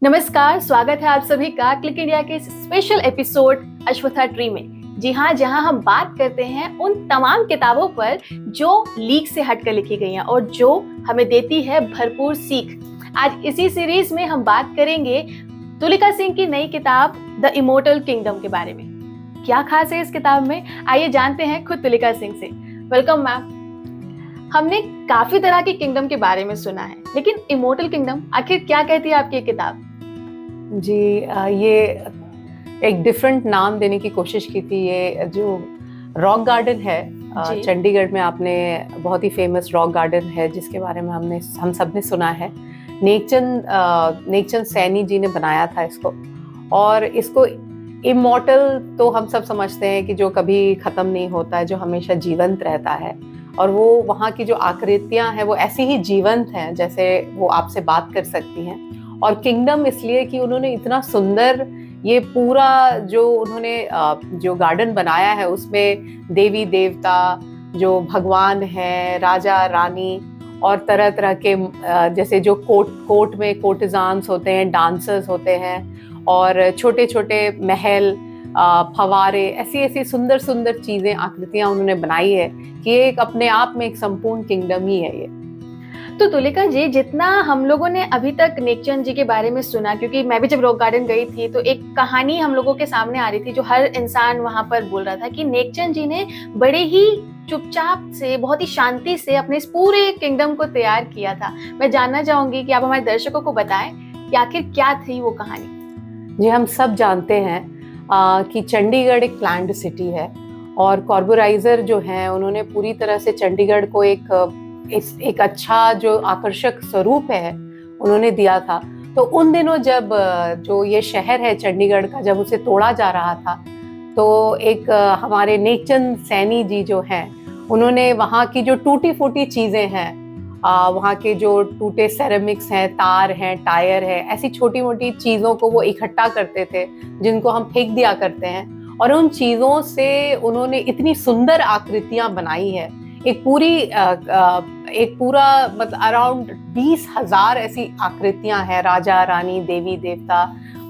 नमस्कार, स्वागत है आप सभी का क्लिक इंडिया के स्पेशल एपिसोड अश्वत्था ट्री में। जी हाँ, जहाँ हम बात करते हैं उन तमाम किताबों पर जो लीक से हटकर लिखी गई हैं और जो हमें देती है भरपूर सीख। आज इसी सीरीज में हम बात करेंगे तुलिका सिंह की नई किताब द इमोर्टल किंगडम के बारे में। क्या खास है इस किताब में, आइए जानते हैं खुद तुलिका सिंह से। Welcome ma'am. हमने काफी तरह के किंगडम के बारे में सुना है, लेकिन इमोर्टल किंगडम आखिर क्या कहती है आपकी किताब? जी, ये एक डिफरेंट नाम देने की कोशिश की थी। ये जो रॉक गार्डन है चंडीगढ़ में, आपने बहुत ही फेमस रॉक गार्डन है जिसके बारे में हम सब ने सुना है। नेकचंद सैनी जी ने बनाया था इसको, और इसको इमॉर्टल तो हम सब समझते हैं कि जो कभी खत्म नहीं होता है, जो हमेशा जीवंत रहता है। और वो वहाँ की जो आकृतियाँ हैं वो ऐसी ही जीवंत हैं जैसे वो आपसे बात कर सकती हैं। और किंगडम इसलिए कि उन्होंने इतना सुंदर ये पूरा जो उन्होंने जो गार्डन बनाया है, उसमें देवी देवता, जो भगवान हैं, राजा रानी, और तरह तरह के जैसे जो कोर्ट में कोर्टिजान्स होते हैं, डांसर्स होते हैं, और छोटे छोटे महल, फवारे, ऐसी ऐसी सुंदर सुंदर चीजें, आकृतियां उन्होंने बनाई है कि ये एक अपने आप में एक संपूर्ण किंगडम ही है ये। तो तुलिका जी, जितना हम लोगों ने अभी तक नेकचंद जी के बारे में सुना, क्योंकि मैं भी जब रॉक गार्डन गई थी तो एक कहानी हम लोगों के सामने आ रही थी जो हर इंसान वहां पर बोल रहा था कि नेकचंद जी ने बड़े ही चुपचाप से, बहुत ही शांति से अपने इस पूरे किंगडम को तैयार किया था। मैं जानना चाहूंगी कि आप हमारे दर्शकों को बताएं कि आखिर क्या थी वो कहानी। जी, हम सब जानते हैं कि चंडीगढ़ एक प्लान्ड सिटी है, और कॉर्पोराइजर जो हैं उन्होंने पूरी तरह से चंडीगढ़ को एक अच्छा जो आकर्षक स्वरूप है उन्होंने दिया था। तो उन दिनों जब जो ये शहर है चंडीगढ़ का, जब उसे तोड़ा जा रहा था, तो एक हमारे नेकचंद सैनी जी जो हैं, उन्होंने वहाँ की जो टूटी फूटी चीज़ें हैं, वहाँ के जो टूटे सेरेमिक्स हैं, तार हैं, टायर है, ऐसी छोटी मोटी चीज़ों को वो इकट्ठा करते थे जिनको हम फेंक दिया करते हैं। और उन चीज़ों से उन्होंने इतनी सुंदर आकृतियाँ बनाई है। एक पूरा मतलब अराउंड 20,000 ऐसी आकृतियां हैं, राजा रानी, देवी देवता,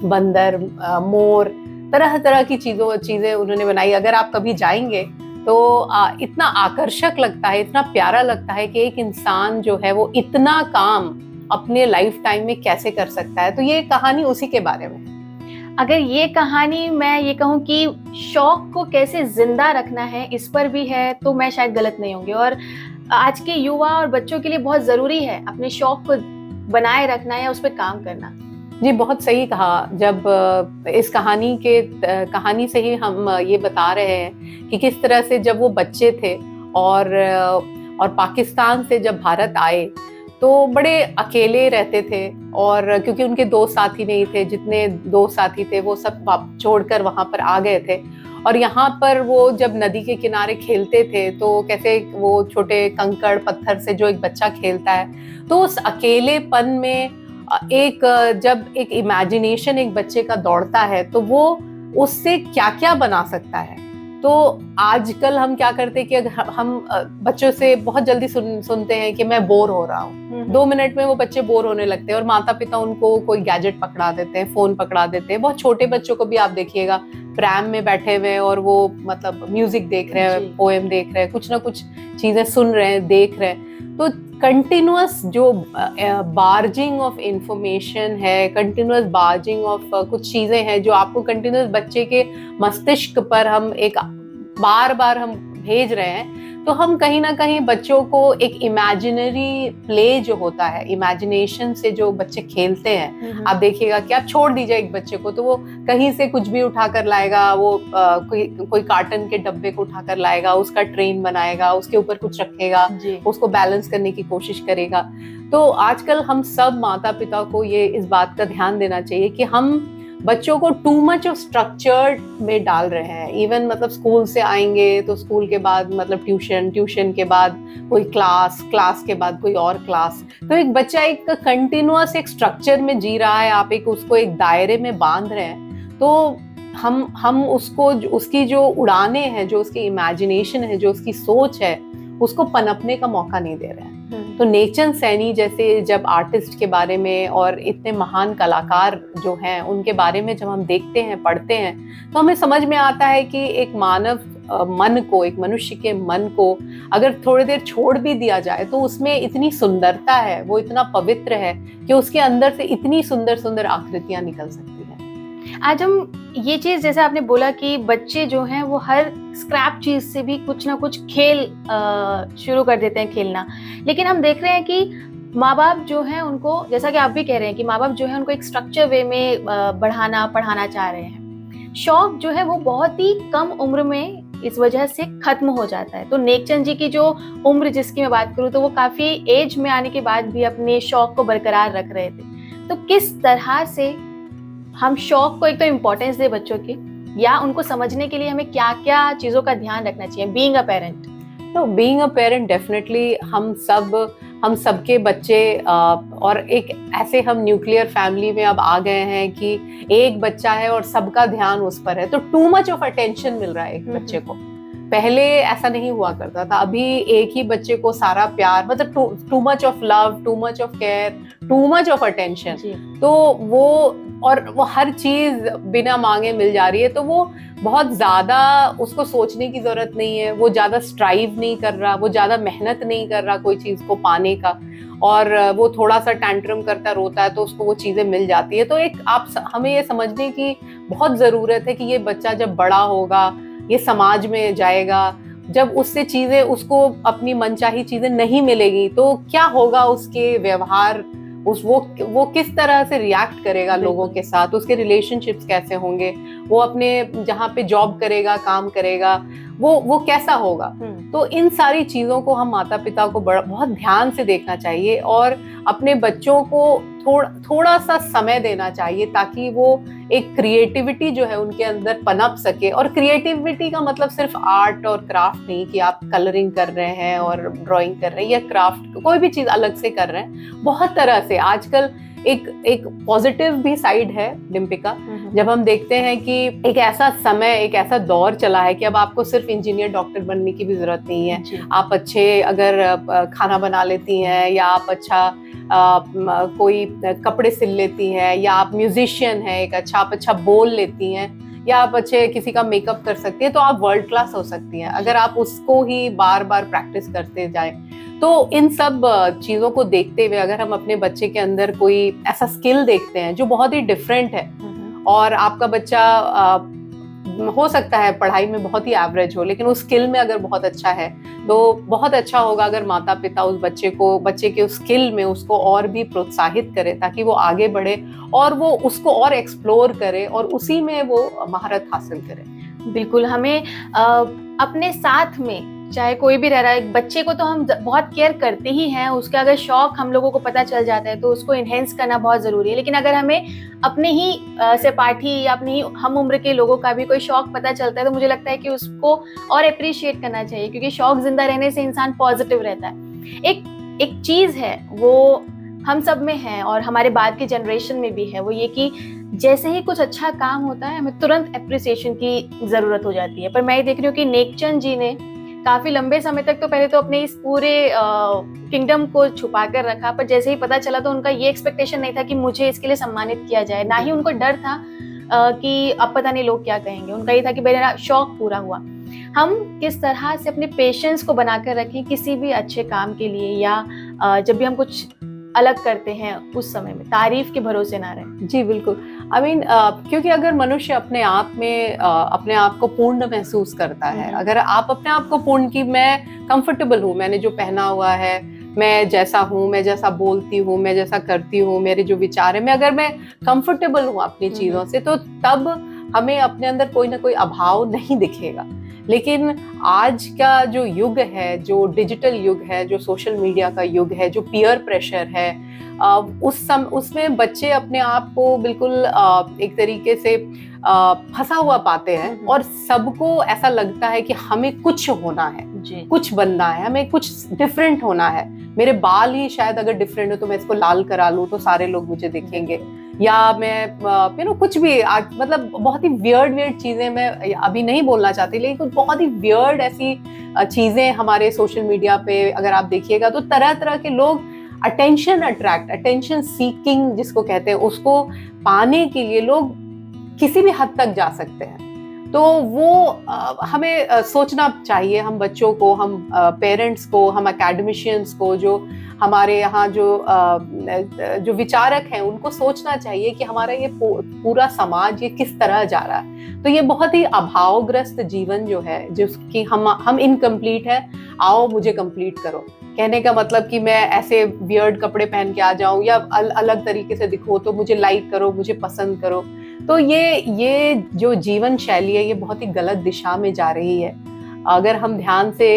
बंदर, मोर, तरह तरह की चीजें उन्होंने बनाई। अगर आप कभी जाएंगे तो इतना आकर्षक लगता है, इतना प्यारा लगता है कि एक इंसान जो है वो इतना काम अपने लाइफ टाइम में कैसे कर सकता है। तो ये कहानी उसी के बारे में। अगर ये कहानी मैं ये कहूँ कि शौक को कैसे जिंदा रखना है इस पर भी है, तो मैं शायद गलत नहीं होंगी। और आज के युवा और बच्चों के लिए बहुत जरूरी है अपने शौक को बनाए रखना या उस पर काम करना। जी, बहुत सही कहा। जब इस कहानी से ही हम ये बता रहे हैं कि किस तरह से जब वो बच्चे थे और पाकिस्तान से जब भारत आए तो बड़े अकेले रहते थे, और क्योंकि उनके दोस्त साथी नहीं थे, जितने दोस्त साथी थे वो सब छोड़कर वहां पर आ गए थे। और यहाँ पर वो जब नदी के किनारे खेलते थे तो कैसे वो छोटे कंकड़ पत्थर से जो एक बच्चा खेलता है, तो उस अकेलेपन में जब एक इमेजिनेशन एक बच्चे का दौड़ता है तो वो उससे क्या क्या बना सकता है। तो आजकल हम क्या करते हैं कि अगर हम बच्चों से बहुत जल्दी सुनते हैं कि मैं बोर हो रहा हूँ, 2 मिनट में वो बच्चे बोर होने लगते हैं, और माता पिता उनको कोई गैजेट पकड़ा देते हैं, फोन पकड़ा देते हैं। बहुत छोटे बच्चों को भी आप देखिएगा, प्रैम में बैठे हुए और वो मतलब म्यूजिक देख रहे हैं, पोएम देख रहे हैं, कुछ ना कुछ चीजें सुन रहे हैं, देख रहे हैं। तो कंटिन्यूअस जो बार्जिंग ऑफ इंफॉर्मेशन है, कंटिन्यूअस बार्जिंग ऑफ कुछ चीजें हैं जो आपको कंटिन्यूअस बच्चे के मस्तिष्क पर हम एक बार बार हम भेज रहे हैं। तो हम कहीं ना कहीं बच्चों को एक इमेजिनरी प्ले जो होता है, इमेजिनेशन से जो बच्चे खेलते हैं, आप देखिएगा कि आप छोड़ दीजिए एक बच्चे को तो वो कहीं से कुछ भी उठा कर लाएगा, वो कोई कार्टन के डब्बे को उठा कर लाएगा, उसका ट्रेन बनाएगा, उसके ऊपर कुछ रखेगा, उसको बैलेंस करने की कोशिश करेगा। तो आजकल हम सब माता पिता को ये इस बात का ध्यान देना चाहिए कि हम बच्चों को टू मच ऑफ स्ट्रक्चर्ड में डाल रहे हैं। इवन मतलब स्कूल से आएंगे तो स्कूल के बाद मतलब ट्यूशन के बाद कोई क्लास के बाद कोई और क्लास। तो एक बच्चा एक कंटिन्यूअस एक स्ट्रक्चर में जी रहा है, आप उसको एक दायरे में बांध रहे हैं। तो हम उसको उसकी जो उड़ाने हैं, जो उसकी इमेजिनेशन है, जो उसकी सोच है, उसको पनपने का मौका नहीं दे रहे हैं। तो नेकचंद सैनी जैसे जब आर्टिस्ट के बारे में और इतने महान कलाकार जो हैं उनके बारे में जब हम देखते हैं, पढ़ते हैं, तो हमें समझ में आता है कि एक मानव मन को, एक मनुष्य के मन को अगर थोड़ी देर छोड़ भी दिया जाए तो उसमें इतनी सुंदरता है, वो इतना पवित्र है कि उसके अंदर से इतनी सुंदर सुंदर आकृतियां निकल सकती हैं। आज हम ये चीज, जैसे आपने बोला कि बच्चे जो हैं वो हर स्क्रैप चीज से भी कुछ ना कुछ खेल शुरू कर देते हैं खेलना, लेकिन हम देख रहे हैं कि माँ बाप जो हैं उनको, जैसा कि आप भी कह रहे हैं कि माँ बाप जो है उनको एक स्ट्रक्चर वे में पढ़ाना चाह रहे हैं। शौक जो है वो बहुत ही कम उम्र में इस वजह से खत्म हो जाता है। तो नेकचंद जी की जो उम्र जिसकी मैं बात करूँ तो वो काफी एज में आने के बाद भी अपने शौक को बरकरार रख रहे थे। तो किस तरह से हम शौक को एक तो इम्पोर्टेंस दे बच्चों की, या उनको समझने के लिए हमें क्या क्या चीजों का ध्यान रखना चाहिए बीइंग अ पेरेंट? तो बीइंग अ पेरेंट डेफिनेटली हम सबके बच्चे और एक ऐसे हम न्यूक्लियर फैमिली में अब आ गए हैं कि एक बच्चा है और सबका ध्यान उस पर है, तो टू मच ऑफ अटेंशन मिल रहा है एक बच्चे को। पहले ऐसा नहीं हुआ करता था, अभी एक ही बच्चे को सारा प्यार, मतलब too much of love, too much of care, too much of attention, तो वो हर चीज बिना मांगे मिल जा रही है। तो वो बहुत ज्यादा उसको सोचने की जरूरत नहीं है, वो ज्यादा स्ट्राइव नहीं कर रहा, वो ज्यादा मेहनत नहीं कर रहा कोई चीज को पाने का, और वो थोड़ा सा टैंट्रम करता रोता है तो उसको वो चीजें मिल जाती है। तो एक हमें ये समझने की बहुत जरूरत है कि ये बच्चा जब बड़ा होगा, ये समाज में जाएगा, जब उससे चीजें, उसको अपनी मनचाही चीजें नहीं मिलेगी तो क्या होगा उसके व्यवहार, वो किस तरह से रिएक्ट करेगा लोगों के साथ, उसके रिलेशनशिप्स कैसे होंगे, वो अपने जहाँ पे जॉब करेगा, काम करेगा, वो कैसा होगा। तो इन सारी चीजों को हम माता पिता को बहुत ध्यान से देखना चाहिए और अपने बच्चों को थोड़ा सा समय देना चाहिए ताकि वो एक क्रिएटिविटी जो है उनके अंदर पनप सके। और क्रिएटिविटी का मतलब सिर्फ आर्ट और क्राफ्ट नहीं कि आप कलरिंग कर रहे हैं और ड्राइंग कर रहे हैं या क्राफ्ट कोई भी चीज अलग से कर रहे हैं। बहुत तरह से आजकल एक पॉजिटिव भी साइड है डिम्पिका, जब हम देखते हैं कि एक ऐसा समय, एक ऐसा दौर चला है कि अब आपको सिर्फ इंजीनियर, डॉक्टर बनने की भी जरूरत नहीं है। आप अच्छे अगर खाना बना लेती हैं, या आप अच्छा कोई कपड़े सिल लेती हैं, या आप म्यूजिशियन हैं एक अच्छा, आप अच्छा बोल लेती हैं, या आप अच्छे किसी का मेकअप कर सकती हैं, तो आप वर्ल्ड क्लास हो सकती हैं अगर आप उसको ही बार बार प्रैक्टिस करते जाएं। तो इन सब चीजों को देखते हुए अगर हम अपने बच्चे के अंदर कोई ऐसा स्किल देखते हैं जो बहुत ही डिफरेंट है, और आपका बच्चा हो सकता है पढ़ाई में बहुत ही एवरेज हो लेकिन उस स्किल में अगर बहुत अच्छा है, तो बहुत अच्छा होगा अगर माता पिता उस बच्चे के उस स्किल में उसको और भी प्रोत्साहित करे ताकि वो आगे बढ़े और वो उसको और एक्सप्लोर करे और उसी में वो महारत हासिल करे। बिल्कुल, हमें अपने साथ में चाहे कोई भी रह रहा है, एक बच्चे को तो हम बहुत केयर करते ही हैं, उसका अगर शौक हम लोगों को पता चल जाता है तो उसको इन्हेंस करना बहुत ज़रूरी है। लेकिन अगर हमें अपने ही सहपाठी या अपने ही हम उम्र के लोगों का भी कोई शौक पता चलता है तो मुझे लगता है कि उसको और अप्रिशिएट करना चाहिए, क्योंकि शौक जिंदा रहने से इंसान पॉजिटिव रहता है। एक चीज़ है वो हम सब में है और हमारे बाद की जनरेशन में भी है, वो ये कि जैसे ही कुछ अच्छा काम होता है हमें तुरंत अप्रिसिएशन की ज़रूरत हो जाती है। पर मैं ये देख रही हूँ कि नेकचंद जी ने काफी लंबे समय तक तो पहले तो अपने इस पूरे किंगडम को छुपा कर रखा, पर जैसे ही पता चला तो उनका ये एक्सपेक्टेशन नहीं था कि मुझे इसके लिए सम्मानित किया जाए, ना ही उनको डर था कि अब पता नहीं लोग क्या कहेंगे। उनका ये था कि मेरा शौक पूरा हुआ। हम किस तरह से अपने पेशेंस को बनाकर रखें किसी भी अच्छे काम के लिए, या जब भी हम कुछ अलग करते हैं उस समय में तारीफ के भरोसे ना रहें। जी बिल्कुल, क्योंकि अगर मनुष्य अपने आप में अपने आप को पूर्ण महसूस करता है, अगर आप अपने आप को पूर्ण की मैं कंफर्टेबल हूँ, मैंने जो पहना हुआ है, मैं जैसा हूँ, मैं जैसा बोलती हूँ, मैं जैसा करती हूँ, मेरे जो विचार है, अगर मैं कंफर्टेबल हूँ अपनी चीजों से, तो तब हमें अपने अंदर कोई ना कोई अभाव नहीं दिखेगा। लेकिन आज का जो युग है, जो डिजिटल युग है, जो सोशल मीडिया का युग है, जो पीयर प्रेशर है, उसमें बच्चे अपने आप को बिल्कुल एक तरीके से फंसा हुआ पाते हैं और सबको ऐसा लगता है कि हमें कुछ होना है, कुछ बनना है, हमें कुछ डिफरेंट होना है। मेरे बाल ही शायद अगर डिफरेंट हो तो मैं इसको लाल करा लूं तो सारे लोग मुझे देखेंगे, या मैं कुछ भी मतलब बहुत ही वियर्ड चीजें मैं अभी नहीं बोलना चाहती, लेकिन कुछ बहुत ही वियर्ड ऐसी चीजें हमारे सोशल मीडिया पे अगर आप देखिएगा तो तरह तरह के लोग अटेंशन सीकिंग जिसको कहते हैं, उसको पाने के लिए लोग किसी भी हद तक जा सकते हैं। तो वो हमें सोचना चाहिए, हम बच्चों को, हम पेरेंट्स को, हम एकेडमिशियंस को, जो हमारे यहाँ जो विचारक हैं, उनको सोचना चाहिए कि हमारा ये पूरा समाज ये किस तरह जा रहा है। तो ये बहुत ही अभावग्रस्त जीवन जो है, जिसकी हम इनकम्प्लीट है, आओ मुझे कंप्लीट करो। कहने का मतलब कि मैं ऐसे वियर्ड कपड़े पहन के आ जाऊं या अलग तरीके से दिखो तो मुझे लाइक करो, मुझे पसंद करो। तो ये जो जीवन शैली है ये बहुत ही गलत दिशा में जा रही है। अगर हम ध्यान से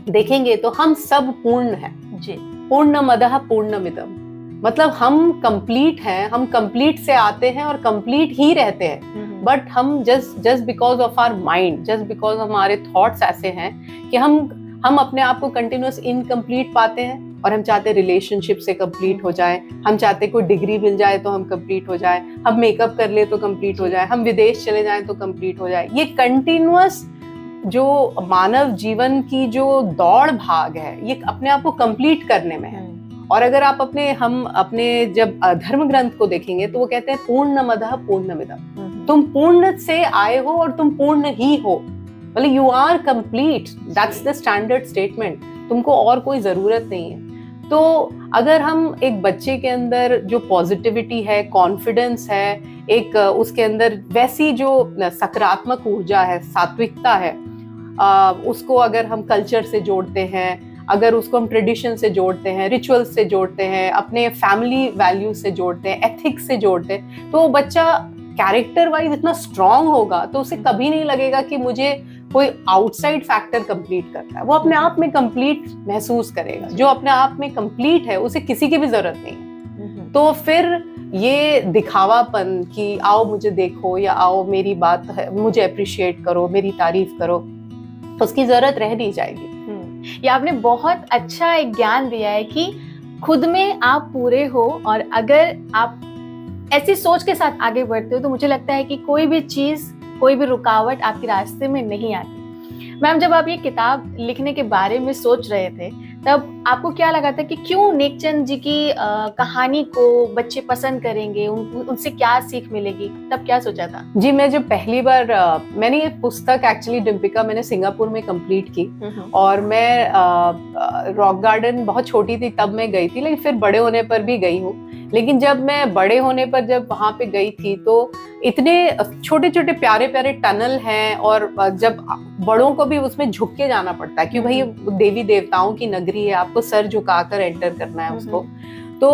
देखेंगे तो हम सब पूर्ण हैं जी, पूर्णमदः पूर्णमिदम्, मतलब हम कंप्लीट हैं, हम कंप्लीट से आते हैं और कंप्लीट ही रहते हैं। बट हम just because of our mind, just because हमारे थॉट्स ऐसे हैं कि हम अपने आप को कंटिन्यूअस इनकम्प्लीट पाते हैं, और हम चाहते रिलेशनशिप से कंप्लीट हो जाए, हम चाहते कोई डिग्री मिल जाए तो हम कंप्लीट हो जाए, हम मेकअप कर ले तो कंप्लीट हो जाए, हम विदेश चले जाएं तो कंप्लीट हो जाए। ये कंटिन्यूअस जो मानव जीवन की जो दौड़ भाग है, ये अपने आप को कंप्लीट करने में है। और अगर आप अपने जब धर्म ग्रंथ को देखेंगे तो वो कहते हैं पूर्णमदः पूर्णमिदम्, तुम पूर्ण से आए हो और तुम पूर्ण ही हो, मतलब you are complete, that's the standard statement, तुमको और कोई जरूरत नहीं है। तो अगर हम एक बच्चे के अंदर जो पॉजिटिविटी है, कॉन्फिडेंस है, एक उसके अंदर वैसी जो सकारात्मक ऊर्जा है, सात्विकता है, उसको अगर हम कल्चर से जोड़ते हैं, अगर उसको हम ट्रेडिशन से जोड़ते हैं, रिचुअल्स से जोड़ते हैं, अपने फैमिली वैल्यूज से जोड़ते हैं, एथिक्स से जोड़ते हैं, तो वो बच्चा कैरेक्टर वाइज इतना स्ट्रांग होगा तो उसे कभी नहीं लगेगा कि मुझे कोई आउटसाइड फैक्टर कंप्लीट करता है। वो अपने आप में कंप्लीट महसूस करेगा। जो अपने आप में कंप्लीट है उसे किसी की भी जरूरत नहीं है। तो फिर ये दिखावापन कि आओ मुझे देखो या आओ मेरी बात है, मुझे अप्रिशिएट करो, मेरी तारीफ करो, उसकी जरूरत रह नहीं जाएगी। ये आपने बहुत अच्छा एक ज्ञान दिया है कि खुद में आप पूरे हो, और अगर आप ऐसी सोच के साथ आगे बढ़ते हो तो मुझे लगता है कि कोई भी चीज, कोई भी रुकावट आपके रास्ते में नहीं आती। मैम, जब आप ये किताब लिखने के बारे में सोच रहे थे तब आपको क्या लगा था कि क्यों नेकचंद जी की कहानी को बच्चे पसंद करेंगे, उनसे क्या सीख मिलेगी, तब क्या सोचा था? जी, मैं जब पहली बार मैंने ये पुस्तक एक्चुअली डिम्पिका मैंने सिंगापुर में कंप्लीट की, और मैं रॉक गार्डन बहुत छोटी थी तब मैं गई थी, लेकिन फिर बड़े होने पर भी गई हूँ। लेकिन जब मैं बड़े होने पर जब वहां पे गई थी तो इतने छोटे छोटे प्यारे प्यारे टनल हैं, और जब बड़ों को भी उसमें झुक के जाना पड़ता है कि भाई देवी देवताओं की नगरी है, आपको सर झुकाकर एंटर करना है उसको, तो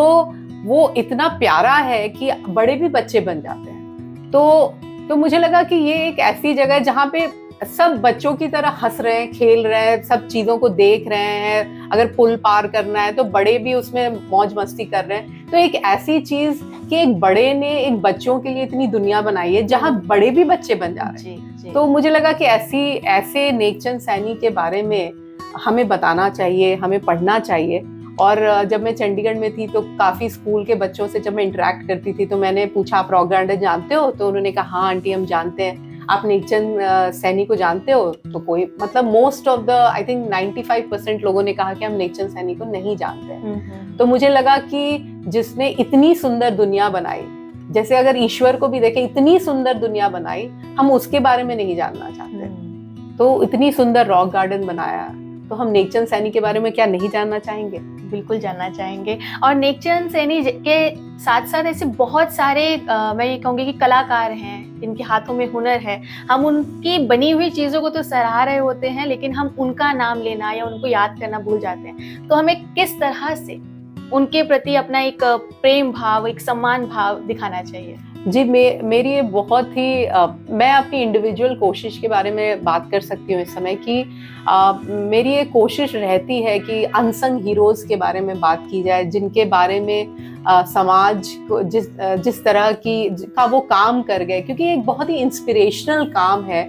वो इतना प्यारा है कि बड़े भी बच्चे बन जाते हैं। तो मुझे लगा कि ये एक ऐसी जगह है जहाँ पे सब बच्चों की तरह हंस रहे हैं, खेल रहे हैं, सब चीजों को देख रहे हैं। अगर पुल पार करना है तो बड़े भी उसमें मौज मस्ती कर रहे हैं। तो एक ऐसी चीज कि एक बड़े ने एक बच्चों के लिए इतनी दुनिया बनाई है जहाँ बड़े भी बच्चे बन जा रहे हैं। तो मुझे लगा कि ऐसे नेकचंद सैनी के बारे में हमें बताना चाहिए, हमें पढ़ना चाहिए। और जब मैं चंडीगढ़ में थी तो काफी स्कूल के बच्चों से जब मैं इंटरेक्ट करती थी तो मैंने पूछा, आप रॉक गार्डन जानते हो? तो उन्होंने कहा, हाँ आंटी हम जानते हैं। आप नेकचंद सैनी को जानते हो? तो कोई मतलब most of the I think 95% लोगों ने कहा कि हम नेकचंद सैनी को नहीं जानते हैं। तो मुझे लगा कि जिसने इतनी सुंदर दुनिया बनाई, जैसे अगर ईश्वर को भी देखें, इतनी सुंदर दुनिया बनाई, हम उसके बारे में नहीं जानना चाहते। तो इतनी सुंदर रॉक गार्डन बनाया, तो हम नेकचंद सैनी के बारे में क्या नहीं जानना चाहेंगे? बिल्कुल जानना चाहेंगे। और नेकचंद सैनी के साथ साथ ऐसे बहुत सारे मैं ये कहूँगी कि कलाकार हैं जिनके हाथों में हुनर है। हम उनकी बनी हुई चीज़ों को तो सराह रहे होते हैं, लेकिन हम उनका नाम लेना या उनको याद करना भूल जाते हैं। तो हमें किस तरह से उनके प्रति अपना एक प्रेम भाव, एक सम्मान भाव दिखाना चाहिए? जी, मेरी ये बहुत ही मैं अपनी इंडिविजुअल कोशिश के बारे में बात कर सकती हूँ इस समय कि मेरी ये कोशिश रहती है कि अनसंग हीरोज के बारे में बात की जाए, जिनके बारे में समाज को जिस तरह का वो काम कर गए, क्योंकि एक बहुत ही इंस्पिरेशनल काम है।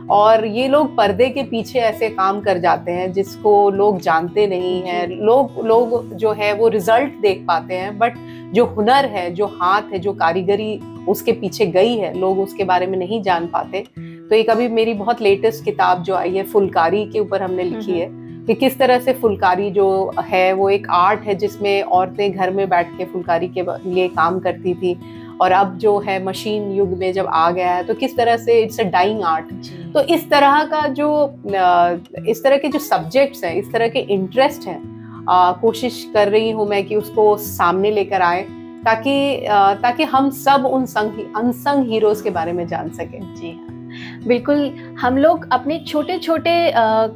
और ये लोग पर्दे के पीछे ऐसे काम कर जाते हैं जिसको लोग जानते नहीं हैं। लोग जो है वो रिजल्ट देख पाते हैं, बट जो हुनर है, जो हाथ है, जो कारीगरी उसके पीछे गई है, लोग उसके बारे में नहीं जान पाते। तो एक अभी मेरी बहुत लेटेस्ट किताब जो आई है फुलकारी के ऊपर हमने लिखी है कि किस तरह से फुलकारी जो है वो एक आर्ट है जिसमें औरतें घर में बैठ के फुलकारी के लिए काम करती थी, और अब जो है मशीन युग में जब आ गया है तो किस तरह से इट्स अ डाइंग आर्ट। तो इस तरह का जो इस तरह के जो सब्जेक्ट्स हैं, इस तरह के इंटरेस्ट हैं, कोशिश कर रही हूँ मैं कि उसको सामने लेकर आए ताकि हम सब उन अनसंग हीरोज के बारे में जान सकें। जी हाँ, बिल्कुल। हम लोग अपने छोटे छोटे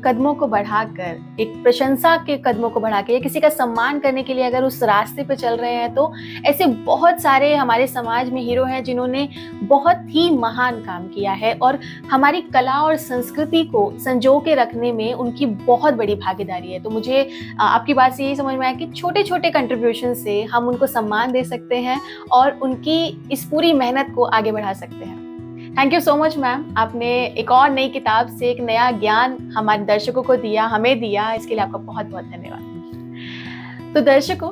कदमों को बढ़ाकर, एक प्रशंसा के कदमों को बढ़ा के, या किसी का सम्मान करने के लिए अगर उस रास्ते पे चल रहे हैं, तो ऐसे बहुत सारे हमारे समाज में हीरो हैं जिन्होंने बहुत ही महान काम किया है, और हमारी कला और संस्कृति को संजो के रखने में उनकी बहुत बड़ी भागीदारी है। तो मुझे आपकी बात से यही समझ में आया कि छोटे छोटे कंट्रीब्यूशन से हम उनको सम्मान दे सकते हैं और उनकी इस पूरी मेहनत को आगे बढ़ा सकते हैं। Thank you so much ma'am, आपने एक और नई किताब से एक नया ज्ञान हमारे दर्शकों को दिया, हमें दिया, इसके लिए आपका बहुत बहुत धन्यवाद। तो दर्शकों,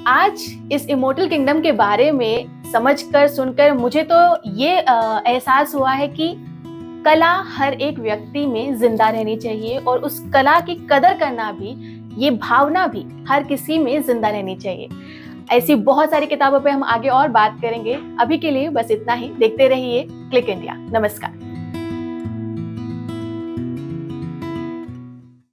आज इस इमोर्टल किंगडम के बारे में समझकर सुनकर मुझे तो ये एहसास हुआ है कि कला हर एक व्यक्ति में जिंदा रहनी चाहिए, और उस कला की कदर करना भी, ये भावना भी हर किसी में जिंदा रहनी चाहिए। ऐसी बहुत सारी किताबों पे हम आगे और बात करेंगे। अभी के लिए बस इतना ही। देखते रहिए क्लिक इंडिया। नमस्कार।